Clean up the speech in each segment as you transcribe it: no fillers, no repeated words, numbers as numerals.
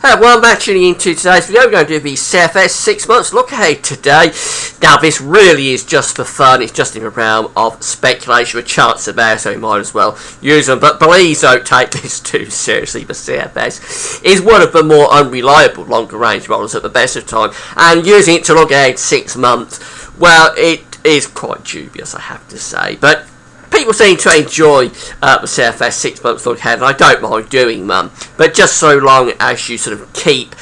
Well, I'm actually into today's video. We're going to do the CFS 6 months look ahead today. Now, this really is just for fun. It's just in the realm of speculation with chance of there, so you might as well use them. But please don't take this too seriously. The CFS is one of the more unreliable longer range models at the best of time, and using it to look ahead 6 months, well, it is quite dubious, I have to say. But people seem to enjoy the CFS 6 months look ahead, and I don't mind doing them, but just so long as you sort of keep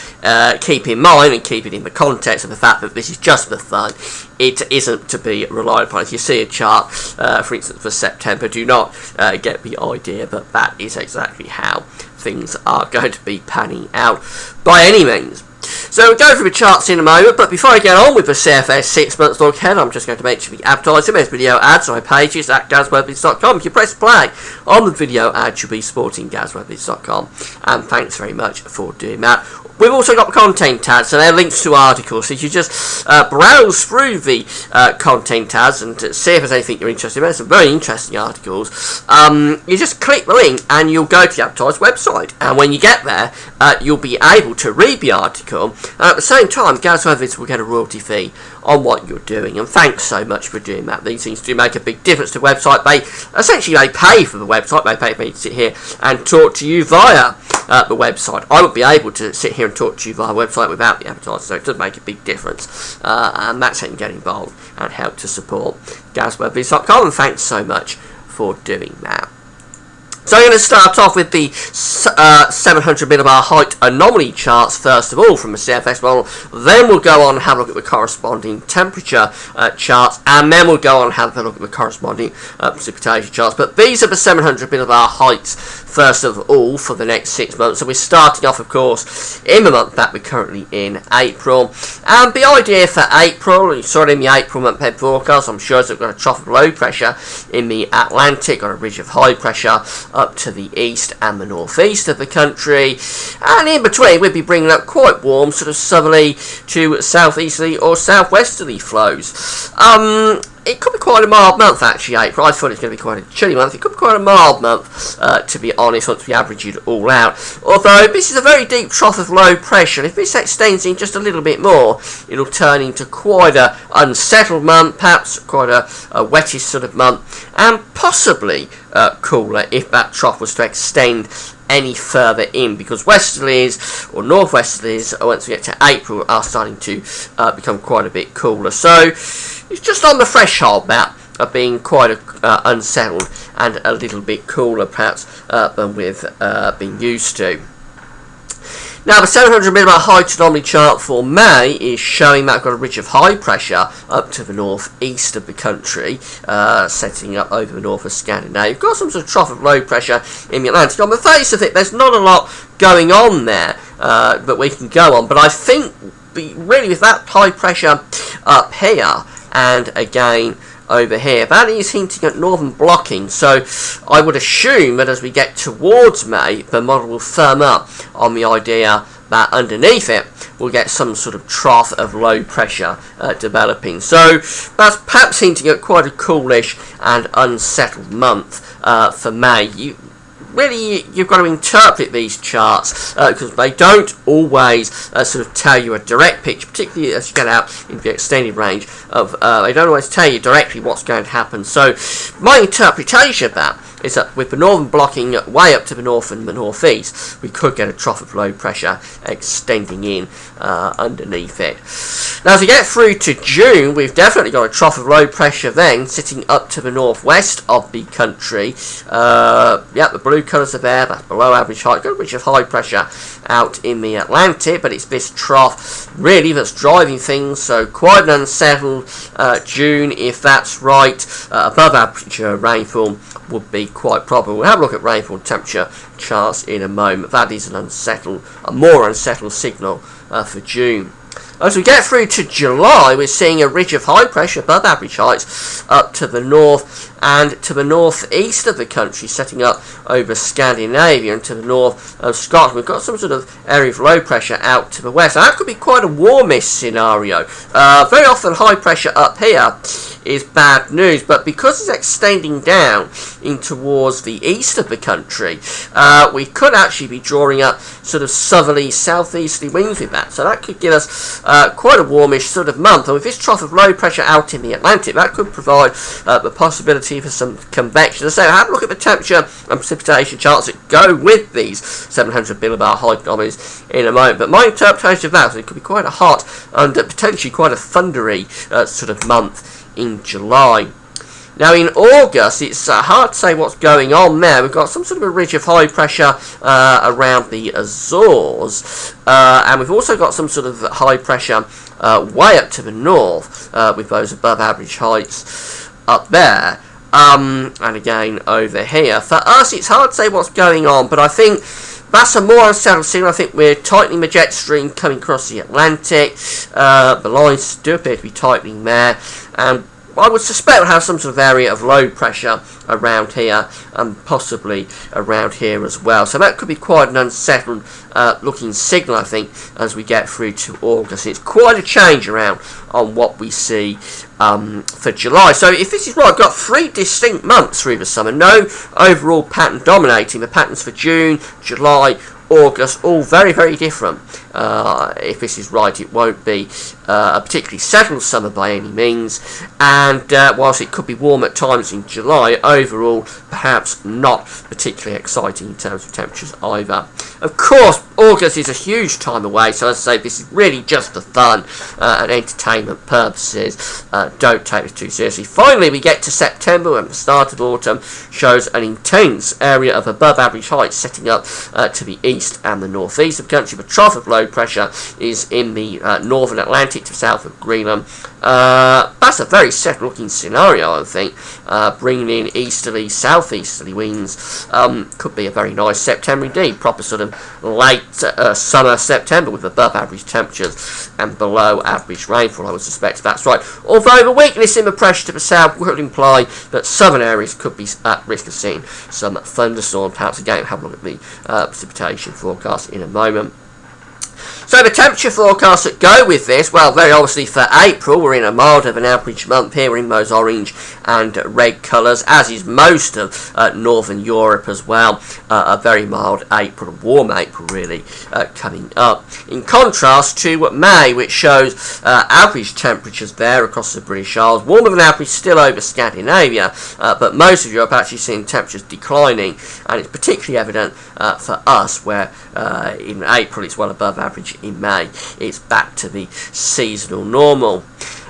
in mind and keep it in the context of the fact that this is just for fun. It isn't to be relied upon. If you see a chart, for instance, for September, do not get the idea that that is exactly how things are going to be panning out by any means. So we'll go through the charts in a moment, but before I get on with the CFS 6 months look ahead, I'm just going to mention the advertising. There's video ads on my pages at gazwebbids.com. If you press play on the video ad, you'll be supporting gazwebbids.com, and thanks very much for doing that. We've also got content tabs, so they're links to articles, so you can just browse through the content tabs and see if there's anything you're interested in. There's some very interesting articles. You just click the link and you'll go to the advertised website, and when you get there, you'll be able to read the article, and at the same time, Gaz Webbids will get a royalty fee on what you're doing, and thanks so much for doing that. These things do make a big difference to the website. They pay for the website. They pay for me to sit here and talk to you via the website. I would be able to sit here and talk to you via website without the advertising, so it does make a big difference, and that's how you get involved and help to support gazwebbids.com, and thanks so much for doing that. So I'm going to start off with the 700 millibar height anomaly charts first of all from the CFS model. Then we'll go on and have a look at the corresponding temperature charts, and then we'll go on and have a look at the corresponding precipitation charts. But these are the 700 millibar heights first of all for the next 6 months. So we're starting off, of course, in the month that we're currently in, April. And the idea for April, you saw it in the April month head forecast, I'm sure, is that we've got a trough of low pressure in the Atlantic, got a ridge of high pressure up to the east and the northeast of the country, and in between we'd be bringing up quite warm sort of southerly to southeasterly or southwesterly flows. It could be quite a mild month actually, April. I thought it's going to be quite a chilly month. It could be quite a mild month, to be honest, once we average it all out. Although this is a very deep trough of low pressure, and if this extends in just a little bit more, it'll turn into quite a unsettled month, perhaps quite a wettish sort of month, and possibly cooler if that trough was to extend any further in, because westerlies or northwesterlies, once we get to April, are starting to become quite a bit cooler. So it's just on the threshold now of being quite unsettled and a little bit cooler perhaps than we've been used to. Now, the 700 millibar height anomaly chart for May is showing that we've got a ridge of high pressure up to the northeast of the country, setting up over the north of Scandinavia. We've got some sort of trough of low pressure in the Atlantic. On the face of it, there's not a lot going on there that we can go on, but I think really with that high pressure up here and again over here, that is hinting at northern blocking, so I would assume that as we get towards May, the model will firm up on the idea that underneath it we'll get some sort of trough of low pressure developing. So that's perhaps hinting at quite a coolish and unsettled month for May. You've got to interpret these charts because they don't always sort of tell you a direct picture, particularly as you get out into the extended range of they don't always tell you directly what's going to happen. So my interpretation of that is that with the northern blocking way up to the north and the northeast, we could get a trough of low pressure extending in underneath it. Now, as we get through to June, we've definitely got a trough of low pressure then sitting up to the northwest of the country. The blue colours are there, that's below average height, got a ridge of high pressure out in the Atlantic, but it's this trough really that's driving things, so quite an unsettled June, if that's right. Above average rainfall would be quite probable. We'll have a look at rainfall and temperature charts in a moment. That is a more unsettled signal for June. As we get through to July, we're seeing a ridge of high pressure above average heights up to the north and to the northeast of the country, setting up over Scandinavia and to the north of Scotland. We've got some sort of area of low pressure out to the west. Now, that could be quite a warmish scenario. Very often high pressure up here is bad news. But because it's extending down in towards the east of the country, we could actually be drawing up sort of southerly, southeasterly winds with that. So that could give us quite a warmish sort of month. And with this trough of low pressure out in the Atlantic, that could provide the possibility for some convection. As I say, have a look at the temperature and precipitation charts that go with these 700 millibar hygrometers in a moment. But my interpretation of that is it could be quite a hot and potentially quite a thundery sort of month in July. Now in August, it's hard to say what's going on there. We've got some sort of a ridge of high pressure around the Azores, and we've also got some sort of high pressure way up to the north, with those above average heights up there. And again over here. For us, it's hard to say what's going on, but I think that's a more unsettled scene. I think we're tightening the jet stream coming across the Atlantic. The lines do appear to be tightening there, and I would suspect we'll have some sort of area of low pressure around here and possibly around here as well. So that could be quite an unsettled looking signal, I think, as we get through to August. It's quite a change around on what we see for July. So if this is right, I've got 3 distinct months through the summer. No overall pattern dominating. The patterns for June, July, August, all very, very different. If this is right, it won't be a particularly settled summer by any means, and whilst it could be warm at times in July, overall perhaps not particularly exciting in terms of temperatures either. Of course, August is a huge time away, so as I say, this is really just for fun and entertainment purposes. Don't take this too seriously. Finally, we get to September, and the start of autumn shows an intense area of above average height setting up to the east and the northeast of the country. The trough of low pressure is in the northern Atlantic to south of Greenland. That's a very settled looking scenario, I think. Bringing in easterly, southeasterly winds could be a very nice September indeed. Proper sort of late summer September with above average temperatures and below average rainfall, I would suspect that's right. Although the weakness in the pressure to the south would imply that southern areas could be at risk of seeing some thunderstorms. Perhaps again, have a look at the precipitation forecast in a moment. So the temperature forecasts that go with this, well, very obviously for April, we're in a milder than average month here. We're in those orange and red colours, as is most of northern Europe as well. A very mild April, warm April really, coming up. In contrast to May, which shows average temperatures there across the British Isles. Warmer than average still over Scandinavia, but most of Europe actually seeing temperatures declining, and it's particularly evident for us, where in April it's well above average. In May, it's back to the seasonal normal.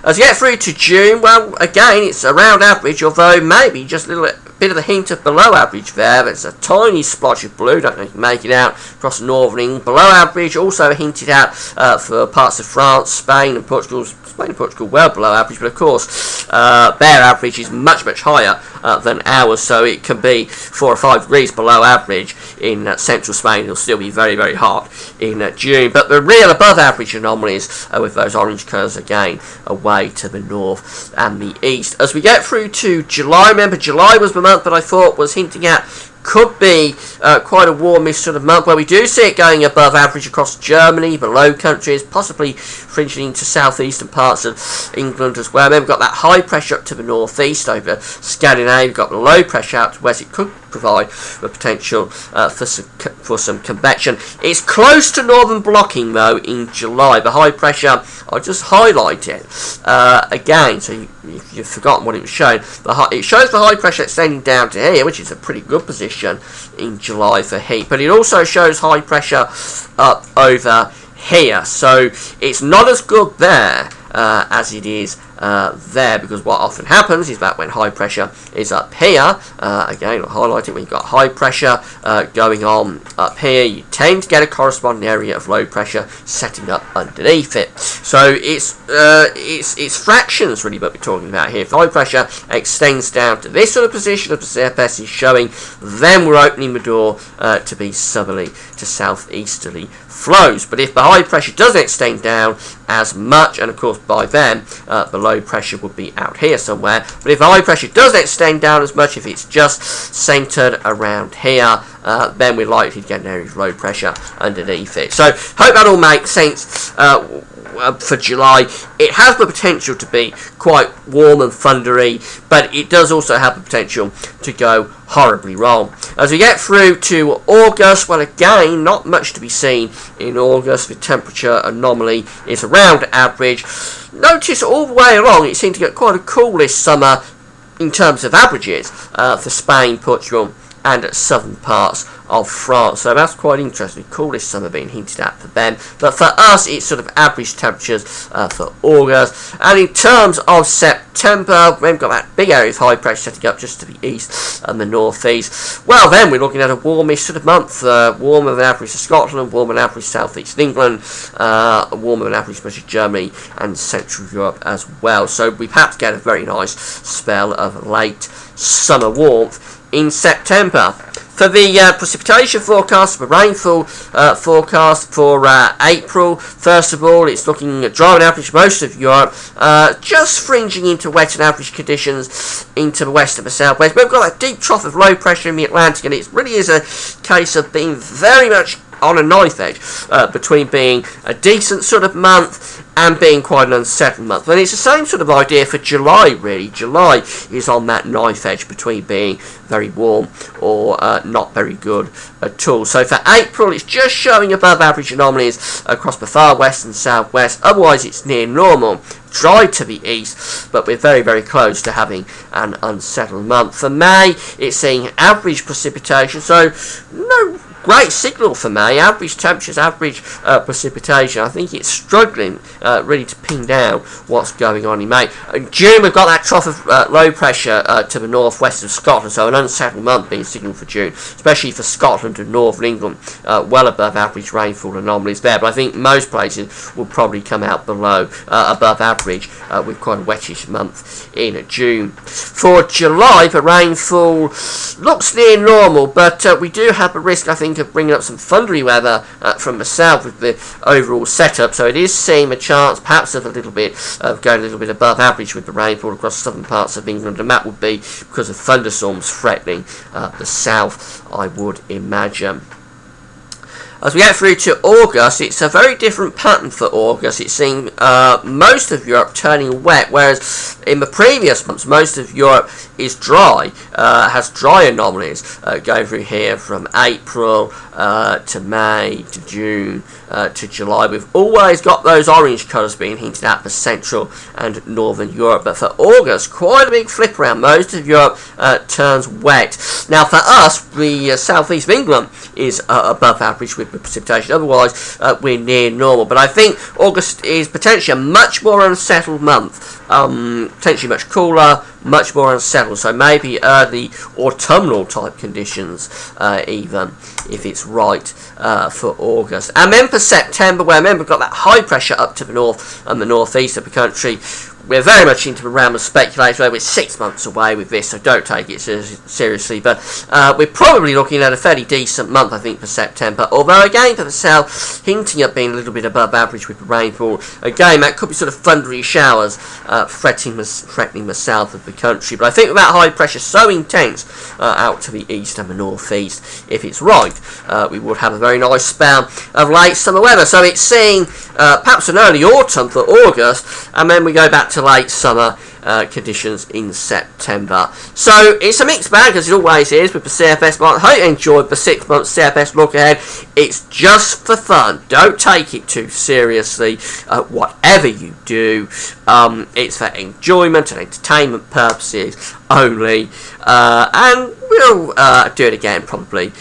As you get through to June, well, again, it's around average, although maybe just a little bit of a hint of below average there. There's a tiny splotch of blue, don't know if you can make it out, across northern England. Below average, also hinted out for parts of France, Spain and Portugal. Spain and Portugal well below average, but of course their average is much, much higher than ours, so it can be 4 or 5 degrees below average in central Spain. It'll still be very, very hot in June. But the real above average anomalies with those orange colours again away to the north and the east. As we get through to July, remember July was the month that I thought was hinting at could be quite a warmish sort of month, where we do see it going above average across Germany, the Low Countries, possibly fringing into southeastern parts of England as well. Then we've got that high pressure up to the northeast over Scandinavia. We've got the low pressure out to west. It could provide the potential for some convection. It's close to northern blocking though in July. The high pressure, I'll just highlight it again, so if you've forgotten what it was showing, it shows the high pressure extending down to here, which is a pretty good position in July for heat, but it also shows high pressure up over here, so it's not as good there as it is there, because what often happens is that when high pressure is up here, again I'll highlight it, when you've got high pressure going on up here, you tend to get a corresponding area of low pressure setting up underneath it. So it's fractions really what we're talking about here. If high pressure extends down to this sort of position as the CFS is showing, then we're opening the door to be southerly to southeasterly flows. But if the high pressure doesn't extend down as much, and of course by then the low pressure would be out here somewhere, but if the high pressure does extend down as much, if it's just centered around here, then we're likely to get an area of low pressure underneath it. So hope that all makes sense for July. It has the potential to be quite warm and thundery, but it does also have the potential to go horribly wrong. As we get through to August, well, again, not much to be seen in August. The temperature anomaly is around average. Notice all the way along it seemed to get quite a cool this summer in terms of averages for Spain, Portugal and southern parts of France. So that's quite interesting. Coolest summer being hinted at for them. But for us, it's sort of average temperatures for August. And in terms of September, we've got that big area of high pressure setting up just to the east and the northeast. Well, then we're looking at a warmish sort of month. Warmer than average for Scotland, warmer than average southeast England, warmer than average especially Germany and Central Europe as well. So we perhaps get a very nice spell of late summer warmth in September. For the precipitation forecast, the rainfall forecast for April, first of all, it's looking at dry and average most of Europe, just fringing into wet and average conditions into the west and the southwest. We've got that deep trough of low pressure in the Atlantic, and it really is a case of being very much on a knife edge between being a decent sort of month and being quite an unsettled month. And it's the same sort of idea for July, really. July is on that knife edge between being very warm or not very good at all. So for April, it's just showing above average anomalies across the far west and southwest. Otherwise, it's near normal. Dry to the east, but we're very, very close to having an unsettled month. For May, it's seeing average precipitation, so no great signal for May. Average temperatures, average precipitation. I think it's struggling really to pin down what's going on in May. In June, we've got that trough of low pressure to the northwest of Scotland, so an unsettled month being signalled for June, especially for Scotland and northern England. Well above average rainfall anomalies there, but I think most places will probably come out below above average with quite a wettish month in June. For July, the rainfall looks near normal, but we do have a risk, I think, of bringing up some thundery weather from the south with the overall setup, so it is seeing a chance perhaps of a little bit of going a little bit above average with the rainfall across southern parts of England, and that would be because of thunderstorms threatening the south, I would imagine. As we get through to August, it's a very different pattern for August. It's seeing most of Europe turning wet, whereas in the previous months, most of Europe is dry, has dry anomalies going through here from April to May to June to July. We've always got those orange colours being hinted at for Central and Northern Europe, but for August, quite a big flip around. Most of Europe turns wet. Now for us, the southeast of England is above average with the precipitation. Otherwise, we're near normal. But I think August is potentially a much more unsettled month. Potentially much cooler, much more unsettled. So maybe early autumnal type conditions, even if it's right for August. And then for September, where remember we've got that high pressure up to the north and the northeast of the country. We're very much into the realm of speculation, where we're 6 months away with this, so don't take it seriously. But we're probably looking at a fairly decent month, I think, for September. Although, again, for the south, hinting at being a little bit above average with the rainfall. Again, that could be sort of thundery showers threatening the south of the country. But I think with that high pressure so intense out to the east and the northeast, if it's right, we would have a very nice spell of late summer weather. So it's seeing perhaps an early autumn for August, and then we go back to late summer conditions in September. So it's a mixed bag, as it always is with the CFS market. I hope you enjoyed the 6 month CFS look ahead. It's just for fun. Don't take it too seriously. Whatever you do, it's for enjoyment and entertainment purposes only. And we'll do it again probably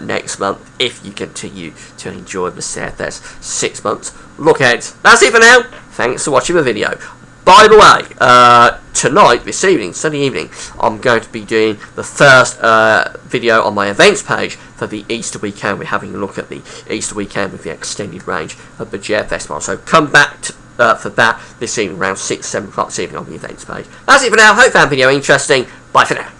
next month if you continue to enjoy the CFS 6 months look ahead. That's it for now. Thanks for watching the video. By the way, tonight, this evening, Sunday evening, I'm going to be doing the first video on my events page for the Easter weekend. We're having a look at the Easter weekend with the extended range of the CFS model. So come back for that this evening around 6-7 o'clock this evening on the events page. That's it for now. Hope you found the video interesting. Bye for now.